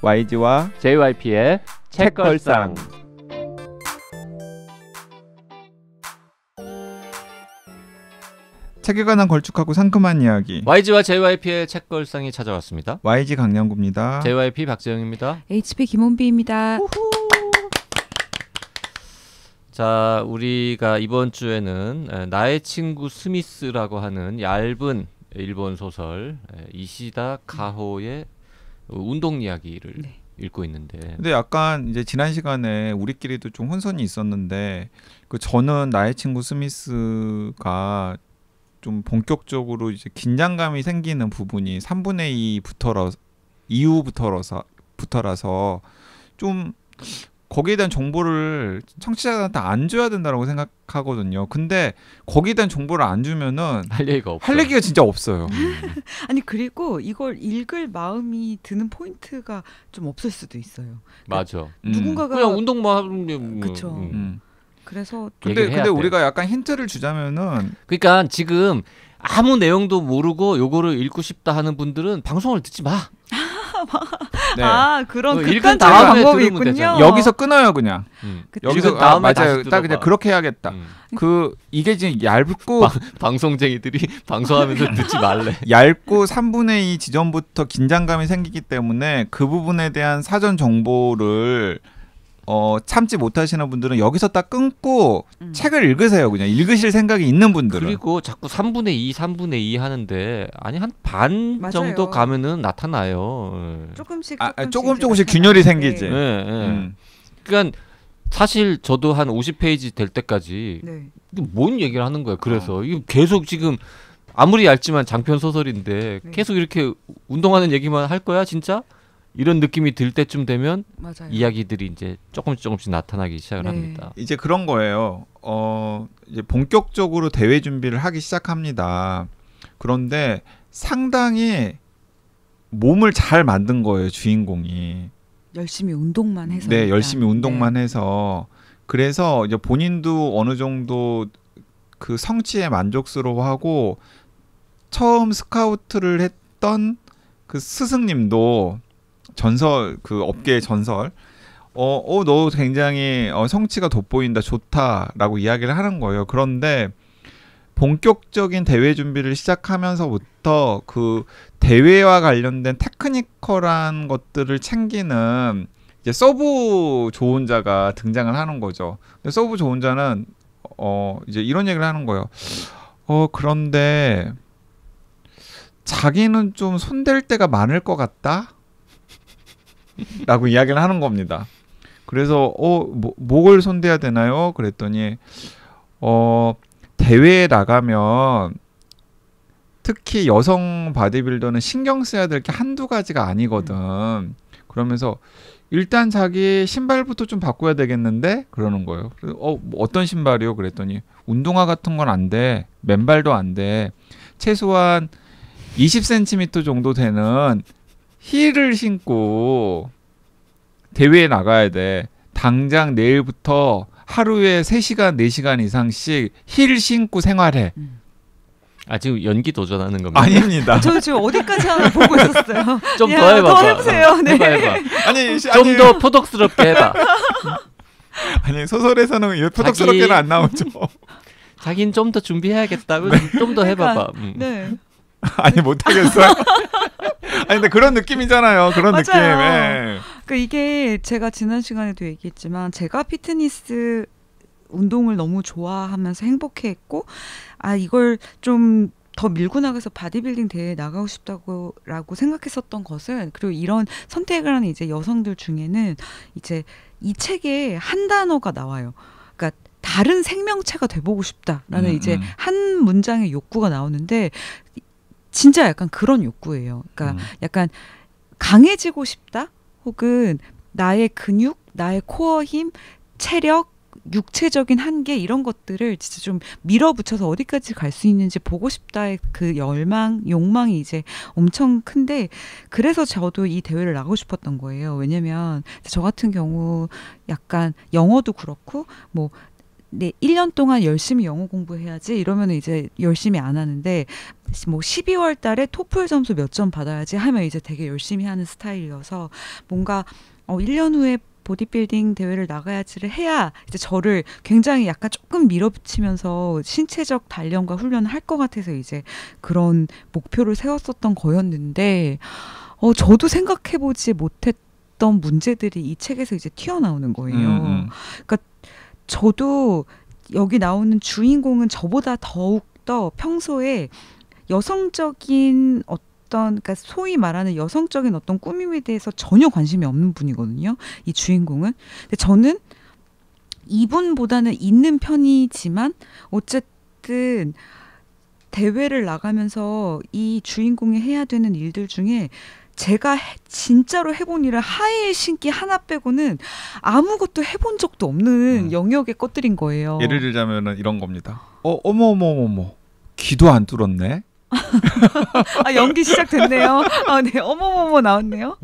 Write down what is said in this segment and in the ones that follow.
YG와 JYP의 책걸상. 책에 관한 걸쭉하고 상큼한 이야기. YG와 JYP의 책걸상이 찾아왔습니다. YG 강량구입니다. JYP 박재영입니다. HP 김원비입니다. 자, 우리가 이번 주에는 나의 친구 스미스라고 하는 얇은 일본 소설 이시다 가호의 운동 이야기를 읽고 있는데, 근데 약간 이제 지난 시간에 우리끼리도 좀 혼선이 있었는데, 저는 나의 친구 스미스가 좀 본격적으로 이제 긴장감이 생기는 부분이 3분의 2부터라서 좀 거기에 대한 정보를 청취자한테 안 줘야 된다고 생각하거든요. 근데 거기에 대한 정보를 안 주면은 할 얘기가 없어요. 할 얘기가 진짜 없어요. 아니 그리고 이걸 읽을 마음이 드는 포인트가 좀 없을 수도 있어요. 맞아. 누군가가 그냥 운동만 하면 그쵸. 그래서 근데 우리가 약간 힌트를 주자면은, 그러니까 지금 아무 내용도 모르고 요거를 읽고 싶다 하는 분들은 방송을 듣지 마. 네. 아 그런 읽은 극단적인 다음에 방법이 들으면 있군요. 되잖아. 여기서 끊어요 그냥. 여기서 다음에 맞아요. 다시 딱 그냥 그렇게 해야겠다. 이게 지금 얇고 방송쟁이들이 방송하면서 듣지 말래. 얇고 3분의 2 지점부터 긴장감이 생기기 때문에 그 부분에 대한 사전 정보를 참지 못하시는 분들은 여기서 딱 끊고 책을 읽으세요. 그냥 읽으실 생각이 있는 분들은. 그리고 자꾸 3분의 2 하는데, 아니 한 반 맞아요. 정도 가면은 나타나요. 조금씩 균열이 생기지. 그러니까 사실 저도 한 50페이지 될 때까지 이게 뭔 얘기를 하는 거야. 그래서 이게 계속 지금 아무리 얇지만 장편 소설인데 계속 이렇게 운동하는 얘기만 할 거야 진짜? 이런 느낌이 들 때쯤 되면 맞아요. 이야기들이 이제 조금씩 나타나기 시작을 합니다. 이제 그런 거예요. 이제 본격적으로 대회 준비를 하기 시작합니다. 그런데 상당히 몸을 잘 만든 거예요, 주인공이. 열심히 운동만 해서. 네, 열심히 운동만 해서. 그래서 이제 본인도 어느 정도 그 성취에 만족스러워하고, 처음 스카우트를 했던 그 스승님도 그 업계의 전설, 너 굉장히 성취가 돋보인다, 좋다라고 이야기를 하는 거예요. 그런데 본격적인 대회 준비를 시작하면서부터 그 대회와 관련된 테크니컬한 것들을 챙기는 이제 서브 조언자가 등장을 하는 거죠. 근데 서브 조언자는 이제 이런 얘기를 하는 거예요. 그런데 자기는 좀 손댈 때가 많을 것 같다? 라고 이야기를 하는 겁니다. 그래서 목을 손대야 되나요? 그랬더니 대회에 나가면 특히 여성 바디빌더는 신경 써야 될 게 한두 가지가 아니거든. 그러면서 일단 자기 신발부터 좀 바꿔야 되겠는데? 그러는 거예요. 그래서 어떤 신발이요? 그랬더니 운동화 같은 건 안 돼. 맨발도 안 돼. 최소한 20cm 정도 되는 힐을 신고 대회에 나가야 돼. 당장 내일부터 하루에 3시간, 4시간 이상씩 힐 신고 생활해. 지금 연기 도전하는 겁니다. 아닙니다. 저 지금 어디까지 하나 보고 있었어요. 좀 더 해봐. 더 해보세요. 네. 해봐. 좀 더 포덕스럽게 해봐. 아니 소설에서는 이 포덕스럽게는 안 나오죠. 자기는 좀 더 준비해야겠다. 좀 더 해봐봐. 네. 아니 못하겠어요. 아니 근데 그런 느낌이잖아요. 그런 느낌. 그러니까 이게 제가 지난 시간에도 얘기했지만, 제가 피트니스 운동을 너무 좋아하면서 행복해했고, 이걸 좀 더 밀고 나가서 바디빌딩 대회에 나가고 싶다고라고 생각했었던 것은, 그리고 이런 선택을 하는 이제 여성들 중에는 이제 이 책에 한 단어가 나와요. 그러니까 다른 생명체가 돼보고 싶다라는 이제 한 문장의 욕구가 나오는데, 진짜 약간 그런 욕구예요. 그러니까 약간 강해지고 싶다? 혹은 나의 근육, 나의 코어 힘, 체력, 육체적인 한계, 이런 것들을 진짜 좀 밀어붙여서 어디까지 갈 수 있는지 보고 싶다의 그 욕망이 이제 엄청 큰데, 그래서 저도 이 대회를 나가고 싶었던 거예요. 왜냐면 저 같은 경우 약간 영어도 그렇고 뭐 네, 1년 동안 열심히 영어 공부해야지 이러면 이제 열심히 안 하는데 뭐 12월 달에 토플 점수 몇 점 받아야지 하면 이제 되게 열심히 하는 스타일이어서 뭔가 1년 후에 보디빌딩 대회를 나가야지를 해야 이제 저를 굉장히 약간 조금 밀어붙이면서 신체적 단련과 훈련을 할 것 같아서 이제 그런 목표를 세웠었던 거였는데 저도 생각해보지 못했던 문제들이 이 책에서 이제 튀어나오는 거예요. 그러니까 저도 여기 나오는 주인공은 저보다 더욱더 평소에 여성적인 그러니까 소위 말하는 여성적인 어떤 꾸밈에 대해서 전혀 관심이 없는 분이거든요. 이 주인공은. 근데 저는 이분보다는 있는 편이지만 어쨌든 대회를 나가면서 이 주인공이 해야 되는 일들 중에 제가 진짜로 해본 일을 하이힐 신기 하나 빼고는 아무것도 해본 적도 없는 영역에 꺼뜨린 거예요. 예를 들자면 이런 겁니다. 어머 귀도 안 뚫었네. 연기 시작됐네요. 네, 어머머머 나왔네요.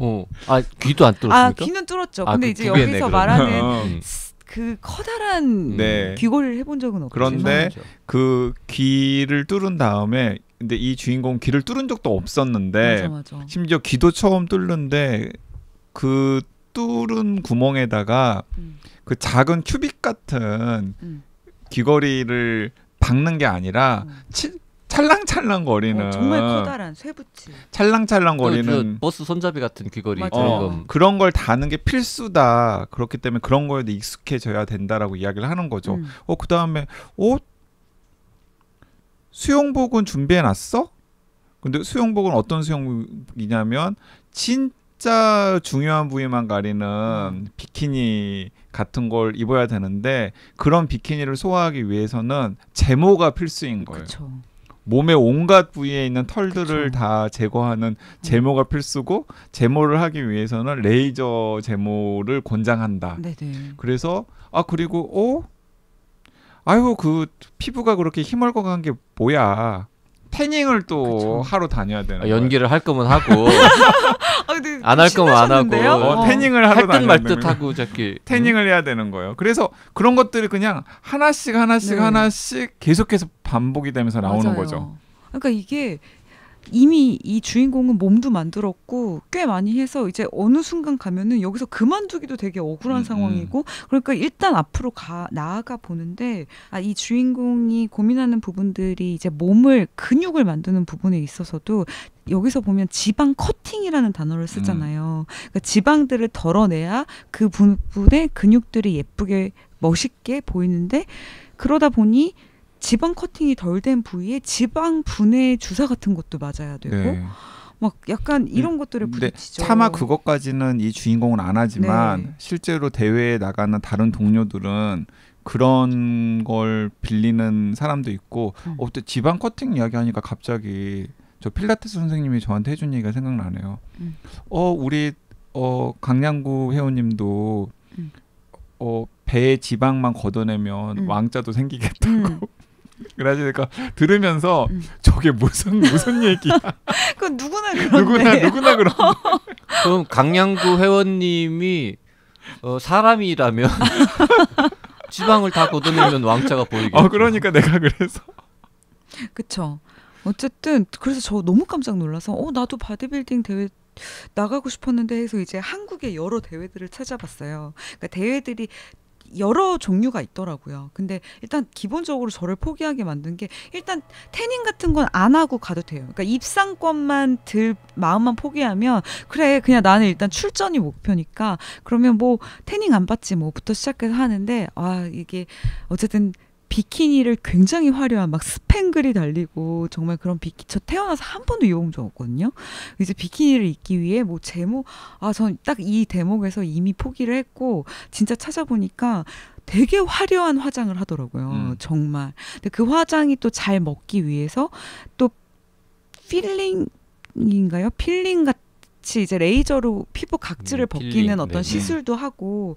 귀도 안 뚫었습니까? 귀는 뚫었죠. 근데 이제 두 개네, 여기서 말하는 그 커다란 귀걸이를 해본 적은 없죠. 그런데 그 귀를 뚫은 다음에 근데 이 주인공 귀를 뚫은 적도 없었는데 맞아. 심지어 귀도 처음 뚫는데 그 뚫은 구멍에다가 그 작은 큐빅 같은 귀걸이를 박는 게 아니라 찰랑찰랑 거리는 정말 커다란 쇠붙이 찰랑찰랑 거리는 버스 손잡이 같은 귀걸이 그런 걸 다는 게 필수다. 그렇기 때문에 그런 거에도 익숙해져야 된다라고 이야기를 하는 거죠. 그 다음에 수영복은 준비해놨어? 근데 수영복은 어떤 수영복이냐면 진짜 중요한 부위만 가리는 비키니 같은 걸 입어야 되는데 그런 비키니를 소화하기 위해서는 제모가 필수인 거예요. 그쵸. 몸의 온갖 부위에 있는 털들을 다 제거하는 제모가 필수고 제모를 하기 위해서는 레이저 제모를 권장한다. 네네. 그래서 그리고 그 피부가 그렇게 희멀거간 게 뭐야. 태닝을 또 하러 다녀야 되는 연기를 할 거면 하고 안 할 거면 안 하고 태닝을 하러 할 듯 말 듯 하고 자기 태닝을 해야 되는 거예요. 그래서 그런 것들이 그냥 하나씩 계속해서 반복이 되면서 나오는 거죠. 그러니까 이게 이미 이 주인공은 몸도 만들었고 꽤 많이 해서 이제 어느 순간 가면은 여기서 그만두기도 되게 억울한 상황이고 그러니까 일단 앞으로 나아가 보는데 이 주인공이 고민하는 부분들이 이제 몸을 근육을 만드는 부분에 있어서도 여기서 보면 지방 커팅이라는 단어를 쓰잖아요. 그러니까 지방들을 덜어내야 그 부분에 근육들이 예쁘게 멋있게 보이는데 그러다 보니 지방 커팅이 덜 된 부위에 지방 분해 주사 같은 것도 맞아야 되고 막 약간 이런 것들을 부딪히죠. 차마 그것까지는 이 주인공은 안 하지만 실제로 대회에 나가는 다른 동료들은 그런 걸 빌리는 사람도 있고 또 지방 커팅 이야기하니까 갑자기 저 필라테스 선생님이 저한테 해준 얘기가 생각나네요. 우리 강량구 회원님도 배에 지방만 걷어내면 왕자도 생기겠다고. 그러니까 들으면서 저게 무슨 얘기야? 그건 누구나 그런데. 누구나 그런. 그럼 강양구 회원님이 사람이라면 지방을 다 걷어내면 왕자가 보이겠죠. 그러니까 내가 그래서. 그쵸. 어쨌든 그래서 저 너무 깜짝 놀라서 나도 바디빌딩 대회 나가고 싶었는데 해서 이제 한국의 여러 대회들을 찾아봤어요. 그러니까 대회들이 여러 종류가 있더라고요. 근데 일단 기본적으로 저를 포기하게 만든 게 일단 태닝 같은 건 안 하고 가도 돼요. 그러니까 입상권만 마음만 포기하면 그래 그냥 나는 일단 출전이 목표니까 그러면 뭐 태닝 안 받지 뭐부터 시작해서 하는데 이게 어쨌든 비키니를 굉장히 화려한 막 스팽글이 달리고 정말 그런 저 태어나서 한 번도 입어본 적 없거든요. 이제 비키니를 입기 위해 뭐 제목 전 딱 이 대목에서 이미 포기를 했고 진짜 찾아보니까 되게 화려한 화장을 하더라고요. 정말. 근데 그 화장이 또 잘 먹기 위해서 또 필링인가요? 필링 같이 이제 레이저로 피부 각질을 벗기는 어떤 시술도 하고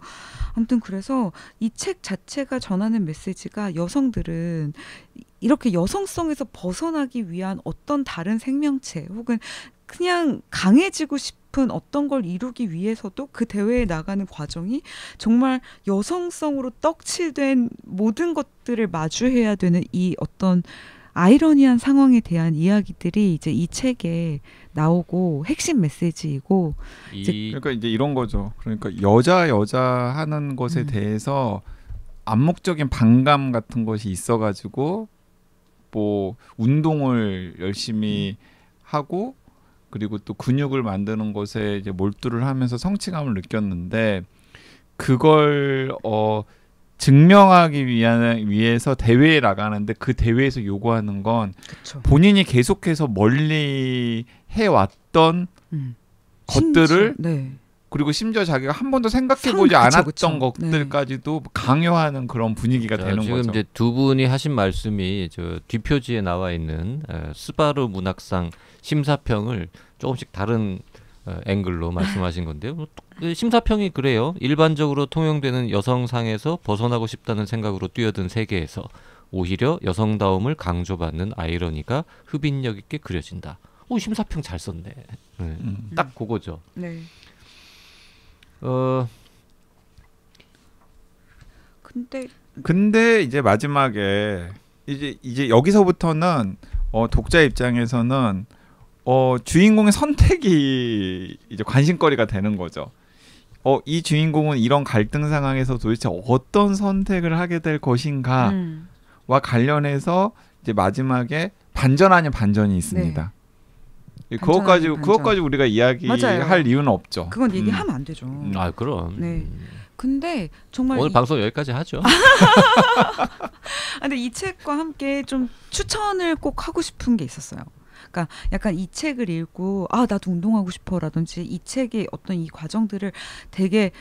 아무튼 그래서 이 책 자체가 전하는 메시지가 여성들은 이렇게 여성성에서 벗어나기 위한 어떤 다른 생명체 혹은 그냥 강해지고 싶은 싶은 어떤 걸 이루기 위해서도 그 대회에 나가는 과정이 정말 여성성으로 떡칠된 모든 것들을 마주해야 되는 이 어떤 아이러니한 상황에 대한 이야기들이 이제 이 책에 나오고 핵심 메시지이고 그러니까 이제 이런 거죠. 그러니까 여자 하는 것에 대해서 암묵적인 반감 같은 것이 있어가지고 뭐 운동을 열심히 하고 그리고 또 근육을 만드는 것에 이제 몰두를 하면서 성취감을 느꼈는데 그걸 증명하기 위해서 대회에 나가는데 그 대회에서 요구하는 건 그쵸. 본인이 계속해서 멀리 해왔던 것들을 네. 그리고 심지어 자기가 한 번도 생각해보지 않았던 것들까지도 강요하는 그런 분위기가 되는 지금 거죠. 이제 두 분이 하신 말씀이 저 뒷표지에 나와 있는 스바루 문학상 심사평을 조금씩 다른 앵글로 말씀하신 건데요. 심사평이 그래요. 일반적으로 통용되는 여성상에서 벗어나고 싶다는 생각으로 뛰어든 세계에서 오히려 여성다움을 강조받는 아이러니가 흡인력 있게 그려진다. 오, 심사평 잘 썼네. 네. 딱 그거죠. 네. 근데 이제 마지막에 이제 여기서부터는 독자 입장에서는 주인공의 선택이 이제 관심거리가 되는 거죠. 이 주인공은 이런 갈등 상황에서 도대체 어떤 선택을 하게 될 것인가와 관련해서 이제 마지막에 반전 아닌 반전이 있습니다. 네. 그것까지 우리가 이야기할 이유는 없죠. 그건 얘기하면 안 되죠. 아, 그럼. 네. 근데 정말 오늘 방송 여기까지 하죠. 근데 이 책과 함께 좀 추천을 꼭 하고 싶은 게 있었어요. 그러니까 약간 이 책을 읽고 나도 운동하고 싶어라든지 이 책의 어떤 이 과정들을 되게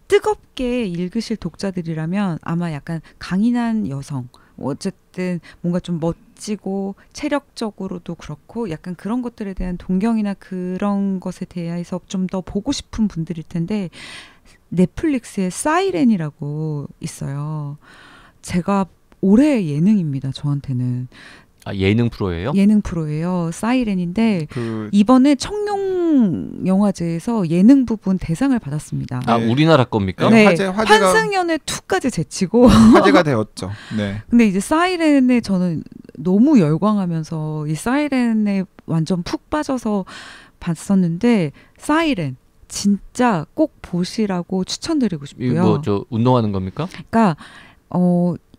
뜨겁게 읽으실 독자들이라면 아마 약간 강인한 여성, 어쨌든 뭔가 좀 멋지고 체력적으로도 그렇고 약간 그런 것들에 대한 동경이나 그런 것에 대해서 좀 더 보고 싶은 분들일 텐데 넷플릭스에 사이렌이라고 있어요. 제가 올해의 예능입니다. 저한테는. 예능 프로예요? 예능 프로예요. 사이렌인데 이번에 청룡 영화제에서 예능 부분 대상을 받았습니다. 우리나라 겁니까? 네. 환승연애 2까지 제치고 화제가 되었죠. 네. 근데 이제 사이렌에 저는 너무 열광하면서 이 사이렌에 완전 푹 빠져서 봤었는데 사이렌 진짜 꼭 보시라고 추천드리고 싶고요. 이거 저 운동하는 겁니까? 그러니까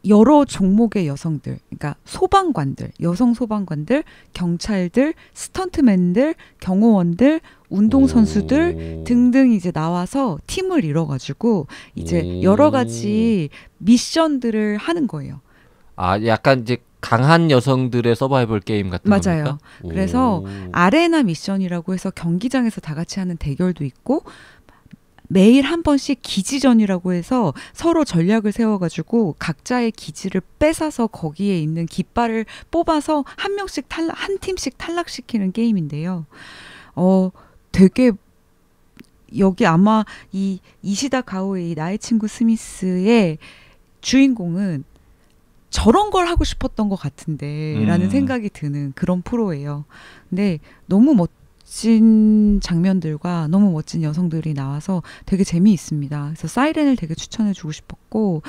여러 종목의 여성들, 그러니까 소방관들, 여성 소방관들, 경찰들, 스턴트맨들, 경호원들, 운동선수들 등등 이제 나와서 팀을 이뤄가지고 이제 여러 가지 미션들을 하는 거예요. 약간 이제 강한 여성들의 서바이벌 게임 같은 겁니까? 맞아요. 그래서 아레나 미션이라고 해서 경기장에서 다 같이 하는 대결도 있고 매일 한 번씩 기지전이라고 해서 서로 전략을 세워가지고 각자의 기지를 뺏어서 거기에 있는 깃발을 뽑아서 한 팀씩 탈락시키는 게임인데요. 되게 여기 아마 이 이시다 가오의 나의 친구 스미스의 주인공은 저런 걸 하고 싶었던 것 같은데 라는 생각이 드는 그런 프로예요. 근데 너무 멋진 장면들과 너무 멋진 여성들이 나와서 되게 재미있습니다. 그래서 사이렌을 되게 추천해주고 싶었고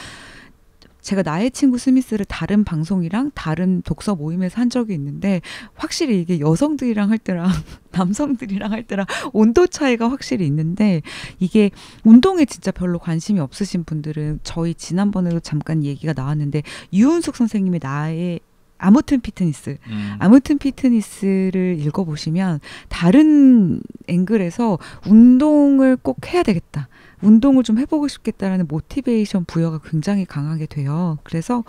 제가 나의 친구 스미스를 다른 방송이랑 다른 독서 모임에서 한 적이 있는데 확실히 이게 여성들이랑 할 때랑 남성들이랑 할 때랑 온도 차이가 확실히 있는데 이게 운동에 진짜 별로 관심이 없으신 분들은 저희 지난번에도 잠깐 얘기가 나왔는데 유은숙 선생님의 나의 아무튼 피트니스를 읽어보시면 다른 앵글에서 운동을 꼭 해야 되겠다. 운동을 좀 해보고 싶겠다라는 모티베이션 부여가 굉장히 강하게 돼요. 그래서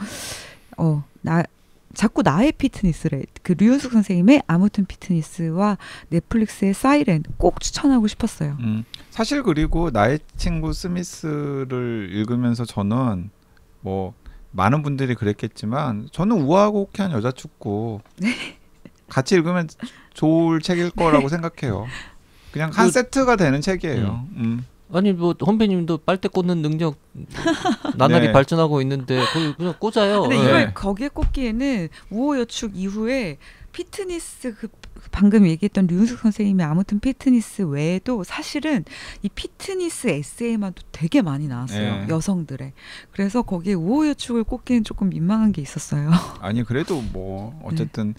자꾸 나의 피트니스래. 그 류윤숙 선생님의 아무튼 피트니스와 넷플릭스의 사이렌 꼭 추천하고 싶었어요. 사실 그리고 나의 친구 스미스를 읽으면서 저는 뭐 많은 분들이 그랬겠지만 저는 우아하고 호쾌한 여자 축구 같이 읽으면 좋을 책일 거라고 생각해요. 그냥 한 세트가 되는 책이에요. 아니 뭐 헌배님도 빨대 꽂는 능력 나날이 발전하고 있는데 거기 그냥 꽂아요. 근데 이걸 거기에 꽂기에는 우호여축 이후에 피트니스 방금 얘기했던 류은숙 선생님이 아무튼 피트니스 외에도 사실은 이 피트니스 에세이만 또 되게 많이 나왔어요. 여성들의. 그래서 거기에 우호여축을 꼽기는 조금 민망한 게 있었어요. 아니 그래도 뭐 어쨌든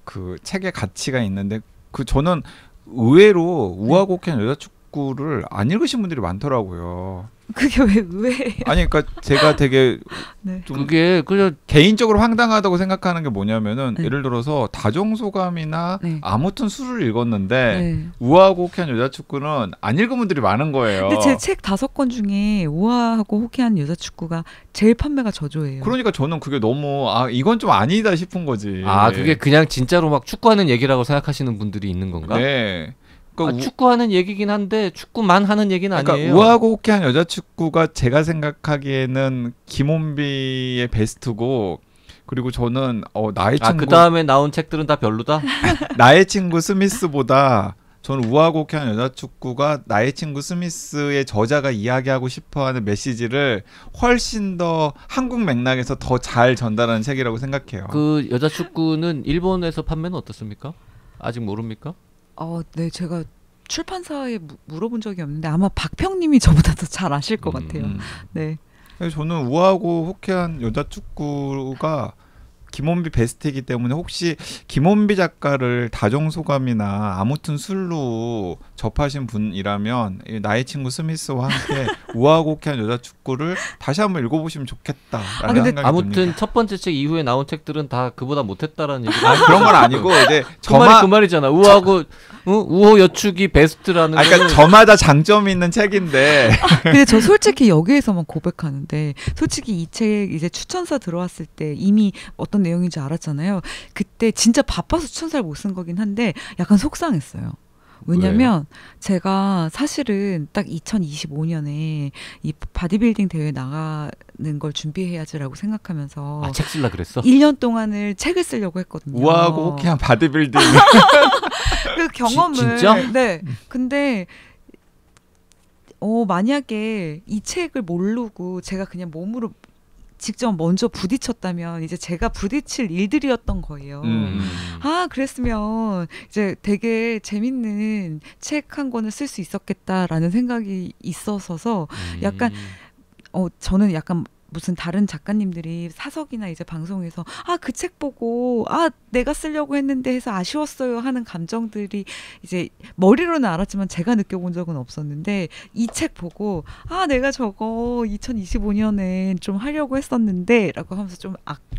그 책의 가치가 있는데 저는 의외로 우아곡한 여자 축구를 안 읽으신 분들이 많더라고요. 그게 왜 의외예요? 아니 그러니까 제가 되게 좀 그게 그냥 개인적으로 황당하다고 생각하는 게 뭐냐면은 예를 들어서 다정소감이나 아무튼 수를 읽었는데 우아하고 호쾌한 여자 축구는 안 읽은 분들이 많은 거예요. 근데 제 책 5권 중에 우아하고 호쾌한 여자 축구가 제일 판매가 저조해요. 그러니까 저는 그게 너무 이건 좀 아니다 싶은 거지. 그게 그냥 진짜로 막 축구하는 얘기라고 생각하시는 분들이 있는 건가? 네. 축구하는 얘기긴 한데 축구만 하는 얘기는 아니에요. 우아하고 호쾌한 여자 축구가 제가 생각하기에는 김원비의 베스트고, 그리고 저는 나의 친구 그 다음에 나온 책들은 다 별로다. 나의 친구 스미스보다 저는 우아하고 호쾌한 여자 축구가 나의 친구 스미스의 저자가 이야기하고 싶어하는 메시지를 훨씬 더 한국 맥락에서 더 잘 전달하는 책이라고 생각해요. 그 여자 축구는 일본에서 판매는 어떻습니까? 아직 모릅니까? 네, 제가 출판사에 물어본 적이 없는데 아마 박평님이 저보다 더 잘 아실 것 같아요. 네. 저는 우아하고 호쾌한 여자 축구가 김원비 베스트이기 때문에 혹시 김원비 작가를 다정소감이나 아무튼 술로 접하신 분이라면 나의 친구 스미스와 함께 우아하고 호쾌한 여자 축구를 다시 한번 읽어보시면 좋겠다라는 생각이 아무튼 듭니다. 첫 번째 책 이후에 나온 책들은 다 그보다 못했다라는 얘기. 그런 건 아니고 이제 그 말이잖아. 우아하고 우호 여축이 베스트라는. 그러니까 저마다 장점이 있는 책인데. 근데 저 솔직히 여기에서만 고백하는데 솔직히 이 책 이제 추천사 들어왔을 때 이미 어떤 내용인지 알았잖아요. 그때 진짜 바빠서 추천사를 못 쓴 거긴 한데 약간 속상했어요. 왜냐면 제가 사실은 딱 2025년에 이 바디빌딩 대회 나가는 걸 준비해야지라고 생각하면서 책 쓸라 그랬어? 1년 동안을 책을 쓰려고 했거든요. 우아하고 호쾌한 바디빌딩. 그 경험을 진짜? 네. 근데 만약에 이 책을 모르고 제가 그냥 몸으로 직접 먼저 부딪혔다면 이제 제가 부딪힐 일들이었던 거예요. 그랬으면 이제 되게 재밌는 책 한 권을 쓸 수 있었겠다라는 생각이 있어서 약간 저는 약간 무슨 다른 작가님들이 사석이나 이제 방송에서 그 책 보고 내가 쓰려고 했는데 해서 아쉬웠어요 하는 감정들이 이제 머리로는 알았지만 제가 느껴본 적은 없었는데 이 책 보고 내가 저거 2025년에 좀 하려고 했었는데 라고 하면서 좀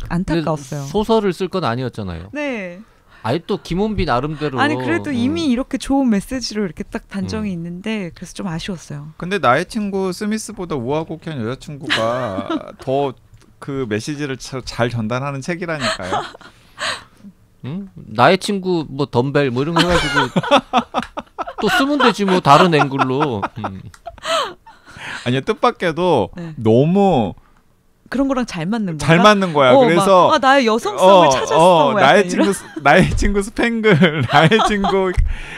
안타까웠어요. 소설을 쓸 건 아니었잖아요. 네. 아니 또 김원비 나름대로 아니 그래도 이미 이렇게 좋은 메시지로 이렇게 딱 단정이 있는데 그래서 좀 아쉬웠어요. 근데 나의 친구 스미스보다 우아하고 호쾌한 여자친구가 더 그 메시지를 잘 전달하는 책이라니까요. 나의 친구 뭐 덤벨 뭐 이런 거 해가지고 또 쓰면 되지 뭐 다른 앵글로. 아니요, 뜻밖에도 너무 그런 거랑 잘 맞는 거야. 잘 맞는 거야. 그래서 나의 여성성을 찾았어. 나의 친구 스팽글, 나의 친구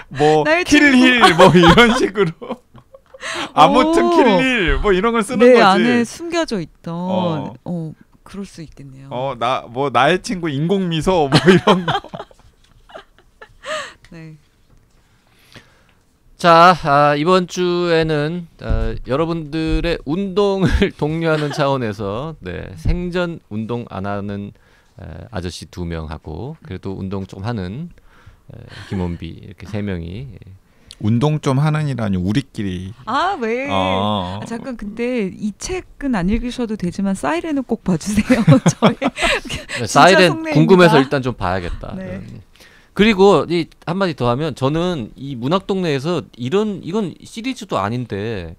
뭐 킬힐 뭐 이런 식으로. 아무튼 킬힐 뭐 이런 걸 쓰는 거지. 내 안에 숨겨져 있던 그럴 수 있겠네요. 나의 친구 인공미소 뭐 이런 거. 네. 자, 이번 주에는 여러분들의 운동을 독려하는 차원에서 생전 운동 안 하는 아저씨 2명하고 그래도 운동 좀 하는 김원비 이렇게 3명이 운동 좀 하는이라니 우리끼리. 왜? 잠깐 근데 이 책은 안 읽으셔도 되지만 사이렌은 꼭 봐주세요. 사이렌 궁금해서 일단 좀 봐야겠다. 네. 그리고 이 한마디 더 하면 저는 이 문학동네에서 이건 시리즈도 아닌데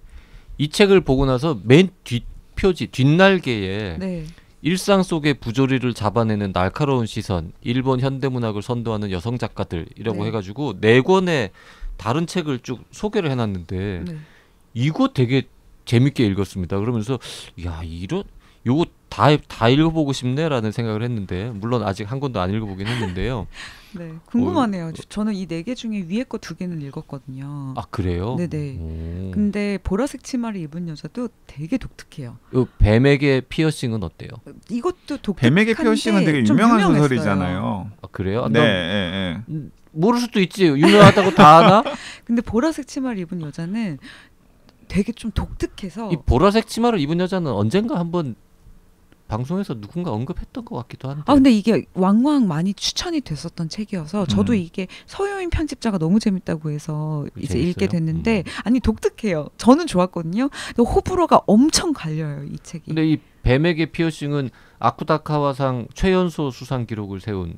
이 책을 보고 나서 맨 뒷표지 뒷날개에 일상 속의 부조리를 잡아내는 날카로운 시선, 일본 현대문학을 선도하는 여성 작가들이라고 해가지고 4권의 다른 책을 쭉 소개를 해놨는데 이거 되게 재밌게 읽었습니다. 그러면서 요거 다 읽어보고 싶네라는 생각을 했는데 물론 아직 한 권도 안 읽어보긴 했는데요. 네, 궁금하네요. 저는 이 4개 중에 위에 거 2개는 읽었거든요. 그래요? 네네. 근데 보라색 치마를 입은 여자도 되게 독특해요. 뱀에게 피어싱은 어때요? 이것도 독특한데 뱀에게 피어싱은 되게 유명한 소설이잖아요. 그래요? 네, 예, 예. 모를 수도 있지. 유명하다고 다 아나? 근데 보라색 치마를 입은 여자는 되게 좀 독특해서 이 보라색 치마를 입은 여자는 언젠가 한번 방송에서 누군가 언급했던 것 같기도 한데. 아 근데 이게 왕왕 많이 추천이 됐었던 책이어서 저도 이게 서효인 편집자가 너무 재밌다고 해서 이제 재밌어요? 읽게 됐는데 아니 독특해요. 저는 좋았거든요. 근데 호불호가 엄청 갈려요 이 책이. 근데 이 뱀에게 피어싱은 아쿠다카와상 최연소 수상 기록을 세운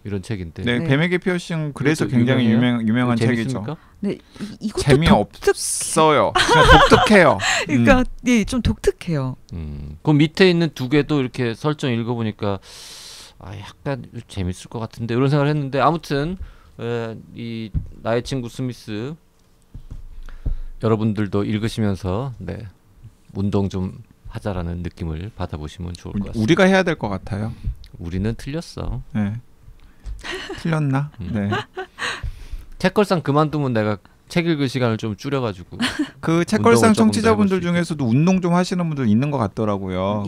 이런 책인데. 네, 네. 뱀에게 피어싱 그래서 이것도 굉장히 유명해요? 유명한 재밌습니까? 책이죠. 네, 이것도 재미없어요. 그냥 독특해요. 그러니까 예, 좀 독특해요. 그 밑에 있는 두 개도 이렇게 설정 읽어보니까 약간 재밌을 것 같은데 이런 생각을 했는데 아무튼 이 나의 친구 스미스 여러분들도 읽으시면서 네, 운동 좀 하자라는 느낌을 받아보시면 좋을 것 같습니다. 우리가 해야 될 것 같아요. 우리는 틀렸어. 네. 틀렸나? 네. 책걸상 그만두면 내가 책 읽을 시간을 좀 줄여가지고 그 책걸상 운동을 조금 더 청취자분들 해볼 수 중에서도 운동 좀 하시는 분들 있는 것 같더라고요.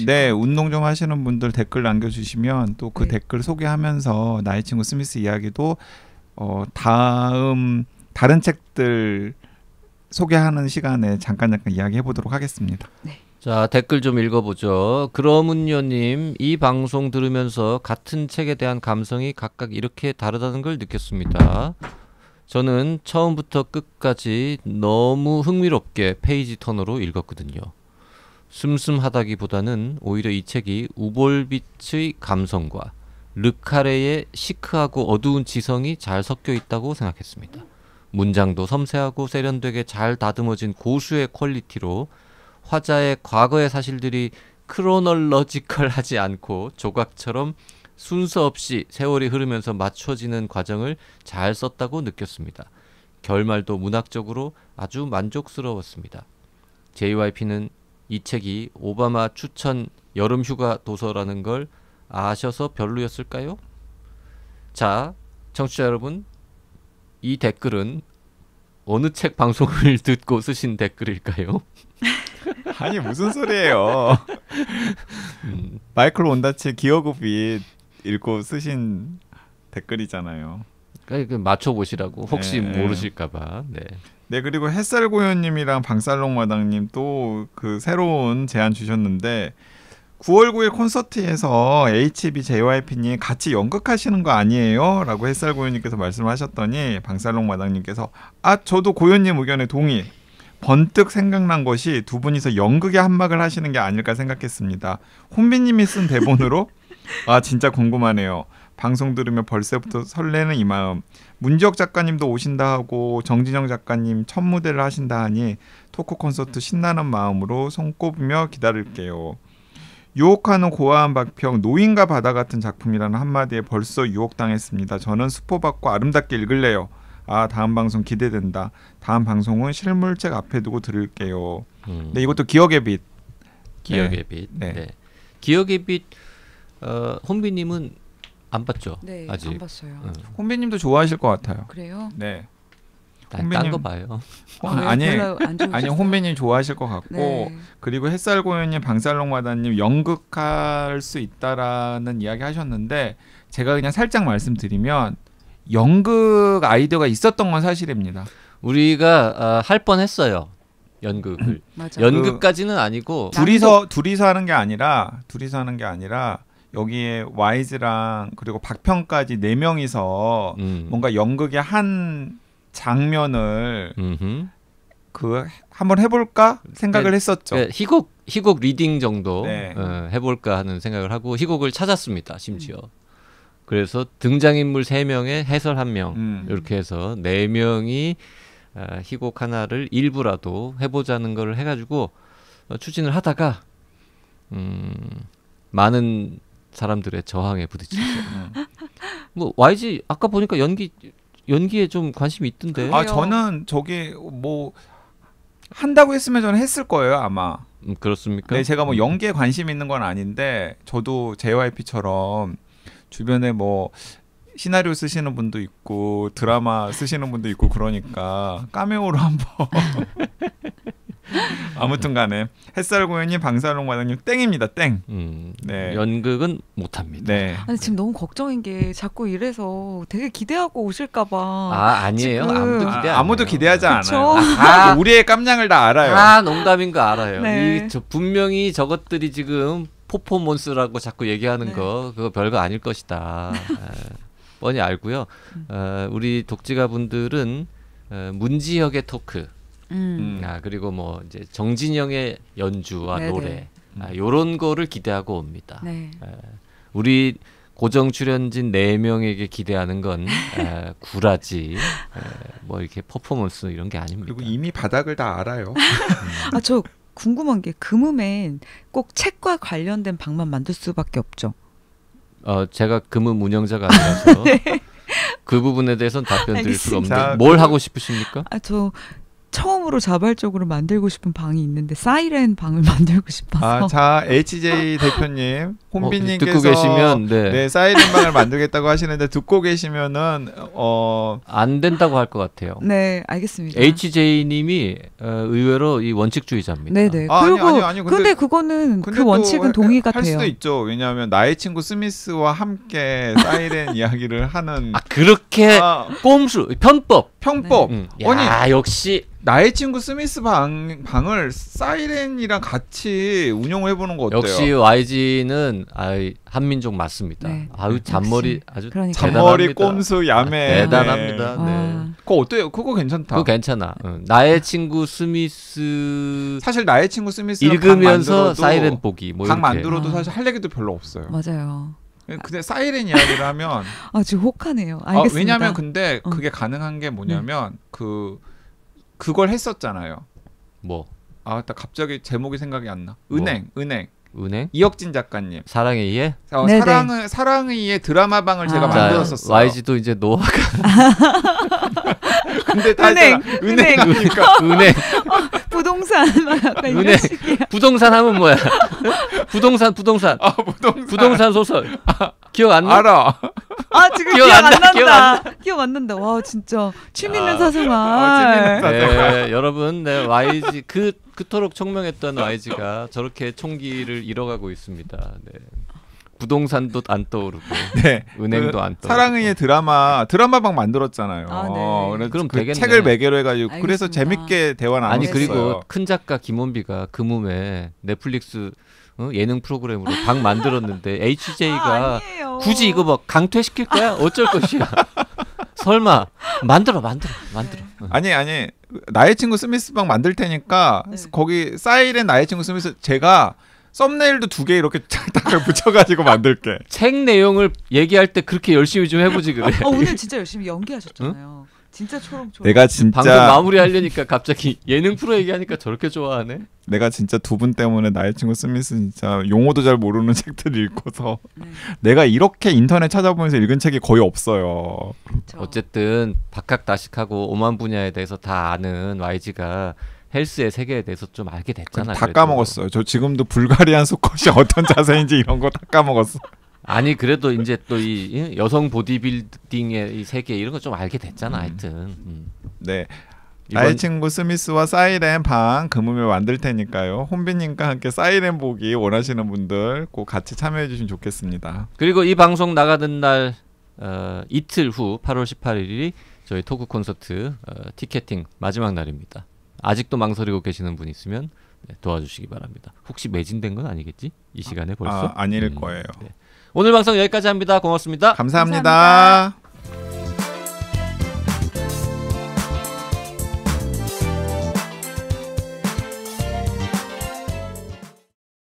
네, 운동 좀 하시는 분들 댓글 남겨주시면 또 그 네. 댓글 소개하면서 나의 친구 스미스 이야기도 다른 책들 소개하는 시간에 잠깐 이야기해 보도록 하겠습니다. 자 댓글 좀 읽어보죠. 그러문요님 이 방송 들으면서 같은 책에 대한 감성이 각각 이렇게 다르다는 걸 느꼈습니다. 저는 처음부터 끝까지 너무 흥미롭게 페이지 턴으로 읽었거든요. 슴슴하다기보다는 오히려 이 책이 우볼비츠의 감성과 르카레의 시크하고 어두운 지성이 잘 섞여 있다고 생각했습니다. 문장도 섬세하고 세련되게 잘 다듬어진 고수의 퀄리티로 화자의 과거의 사실들이 크로널러지컬하지 않고 조각처럼 순서 없이 세월이 흐르면서 맞춰지는 과정을 잘 썼다고 느꼈습니다. 결말도 문학적으로 아주 만족스러웠습니다. JYP는 이 책이 오바마 추천 여름휴가 도서라는 걸 아셔서 별로였을까요? 자, 청취자 여러분, 이 댓글은 어느 책 방송을 듣고 쓰신 댓글일까요? 아니 무슨 소리예요? 마이클 온다치 기어굿빛 읽고 쓰신 댓글이잖아요. 그러니까 맞춰보시라고 혹시 네. 모르실까봐. 네. 네, 그리고 햇살고요님이랑 방살롱마당님 또 그 새로운 제안 주셨는데 9월 9일 콘서트에서 HB JYP님 같이 연극하시는 거 아니에요? 라고 햇살고요님께서 말씀하셨더니 방살롱마당님께서 저도 고요님 의견에 동의. 번뜩 생각난 것이 두 분이서 연극의 한막을 하시는 게 아닐까 생각했습니다. 혼비님이 쓴 대본으로 진짜 궁금하네요. 방송 들으면 벌써부터 설레는 이 마음. 문지혁 작가님도 오신다 하고 정진영 작가님 첫 무대를 하신다 하니 토크 콘서트 신나는 마음으로 손꼽으며 기다릴게요. 유혹하는 고아한 박평 노인과 바다 같은 작품이라는 한마디에 벌써 유혹당했습니다. 저는 스포받고 아름답게 읽을래요. 다음 방송 기대된다. 다음 방송은 실물책 앞에 두고 들을게요. 네, 이것도 기억의 빛. 기억의 빛. 네. 네. 기억의 빛. 혼비님은 안 봤죠? 네, 아직. 안 봤어요. 혼비님도 좋아하실 것 같아요. 그래요? 네. 딴거 봐요. 아니 혼비님 좋아하실 것 같고 네. 그리고 햇살고요님, 방살롱마다님 연극할 수 있다라는 이야기 하셨는데 제가 그냥 살짝 말씀드리면 연극 아이디어가 있었던 건 사실입니다. 우리가 할 뻔했어요. 연극을. 맞아. 연극까지는 아니고 둘이서 하는 게 아니라 여기에 와이즈랑 그리고 박평까지 4명이서 뭔가 연극의 한 장면을 한번 해볼까 생각을 했었죠. 희곡 리딩 정도 네. 해볼까 하는 생각을 하고 희곡을 찾았습니다. 심지어. 그래서 등장인물 3명에 해설 1명 이렇게 해서 4명이 희곡 하나를 일부라도 해보자는 걸 해가지고 추진을 하다가 많은 사람들의 저항에 부딪혔어요. 뭐 YG 아까 보니까 연기에 좀 관심이 있던데. 저는 저게 뭐 한다고 했으면 저는 했을 거예요 아마. 그렇습니까? 네, 제가 뭐 연기에 관심이 있는 건 아닌데 저도 JYP처럼 주변에 뭐 시나리오 쓰시는 분도 있고 드라마 쓰시는 분도 있고 그러니까 카메오로 한번 아무튼간에 햇살 공연님, 방사롱 마당님 땡입니다. 땡. 네. 연극은 못합니다. 네. 아니 지금 너무 걱정인 게 자꾸 이래서 되게 기대하고 오실까봐. 아니에요. 지금... 아무도 기대하지 그쵸? 않아요. 우리의 깜냥을 다 알아요. 농담인 거 알아요. 네. 분명히 저것들이 지금 퍼포먼스라고 자꾸 얘기하는 거 그거 별거 아닐 것이다. 뻔히 알고요. 우리 독지가 분들은 문지혁의 토크, 그리고 뭐 이제 정진영의 연주와 네네. 노래, 요런 거를 기대하고 옵니다. 네. 우리 고정 출연진 4명에게 기대하는 건 구라지, 뭐 이렇게 퍼포먼스 이런 게 아닙니다. 그리고 이미 바닥을 다 알아요. 저 궁금한 게 금음엔 꼭 책과 관련된 방만 만들 수밖에 없죠. 제가 금음 운영자가 아니라서 네. 그 부분에 대해서는 답변 드릴 수가 없는데 자, 뭘 하고 싶으십니까? 저 처음으로 자발적으로 만들고 싶은 방이 있는데 사이렌 방을 만들고 싶어서. 자, HJ 대표님, 혼비님께서 듣고 계시면 네, 사이렌 방을 만들겠다고 하시는데 듣고 계시면은 안 된다고 할 것 같아요. 네, 알겠습니다. HJ님이 의외로 이 원칙주의자입니다. 네네. 아니, 그리고 근데 그거는 그 원칙은 동의가 할 돼요. 수도 있죠. 왜냐하면 나의 친구 스미스와 함께 사이렌 이야기를 하는 그렇게 꼼수 편법. 아니 역시 나의 친구 스미스 방을 사이렌이랑 같이 운영을 해보는 거 어때요? 역시 YG는 한민족 맞습니다. 네. 잔머리 아주 잔머리 꼼수 야매 대단합니다. 네. 그거 어때요? 그거 괜찮다. 그거 괜찮아. 나의 친구 스미스 사실 나의 친구 스미스 읽으면서 사이렌 보기 뭐 방 이렇게. 만들어도 사실 할 얘기도 별로 없어요. 맞아요. 근데 사이렌 이야기를 하면 지금 혹하네요. 알겠습니다. 왜냐하면 근데 그게 가능한 게 뭐냐면 그걸 했었잖아요. 뭐? 나 갑자기 제목이 생각이 안 나. 뭐? 은행. 이혁진 작가님. 사랑의 이해? 사랑의 이해 드라마 방을 제가 만들었었어요. YG도 이제 노화가. 근데 은행 하니까 은행. 부동산 약간 이런 식이야. 부동산 하면 뭐야? 부동산. 부동산 소설. 기억 안 나? 알아. 지금 기억 안 난다. 기억 안 난다. 와 진짜 취미 있는 사생활. 네, 여러분, 네, YG 그토록 청명했던 YG가 저렇게 총기를 잃어가고 있습니다. 네. 부동산도 안 떠오르고, 네, 은행도 안 떠오르고. 사랑의 드라마방 만들었잖아요. 네. 그럼 그 되겠네. 책을 매개로 해가지고 알겠습니다. 그래서 재밌게 대화 나눴어요. 그리고 큰 작가 김원비가 금음에 넷플릭스 예능 프로그램으로 방 만들었는데 HJ가 굳이 이거 뭐 강퇴시킬 거야? 어쩔 것이야. 설마 만들어. 아니 나의 친구 스미스 방 만들 테니까 거기 사이렌 나의 친구 스미스 제가 썸네일도 2개 이렇게 딱 붙여가지고 만들게. 책 내용을 얘기할 때 그렇게 열심히 좀 해보지 그래. 오늘 진짜 열심히 연기하셨잖아요. 응? 진짜 초롱초롱. 내가 진짜 방송 마무리하려니까 갑자기 예능 프로 얘기하니까 저렇게 좋아하네. 내가 진짜 2분 때문에 나의 친구 스미스 진짜 용어도 잘 모르는 책들 읽고서 내가 이렇게 인터넷 찾아보면서 읽은 책이 거의 없어요. 그렇죠. 어쨌든 박학다식하고 오만 분야에 대해서 다 아는 YG가 헬스의 세계에 대해서 좀 알게 됐잖아. 다 까먹었어요. 저 지금도 불가리안 수컷이 어떤 자세인지 이런 거 다 까먹었어. 아니 그래도 이제 또 이 여성 보디빌딩의 이 세계 이런 거 좀 알게 됐잖아. 하여튼. 네. 나의 친구 스미스와 사이렌 방 금음에 만들 테니까요. 혼비님과 함께 사이렌 보기 원하시는 분들 꼭 같이 참여해 주시면 좋겠습니다. 그리고 이 방송 나가는 날 이틀 후 8월 18일이 저희 토크 콘서트 티켓팅 마지막 날입니다. 아직도 망설이고 계시는 분 있으면 도와주시기 바랍니다. 혹시 매진된 건 아니겠지? 이 시간에 벌써? 아닐 거예요. 네. 오늘 방송 여기까지 합니다. 고맙습니다. 감사합니다.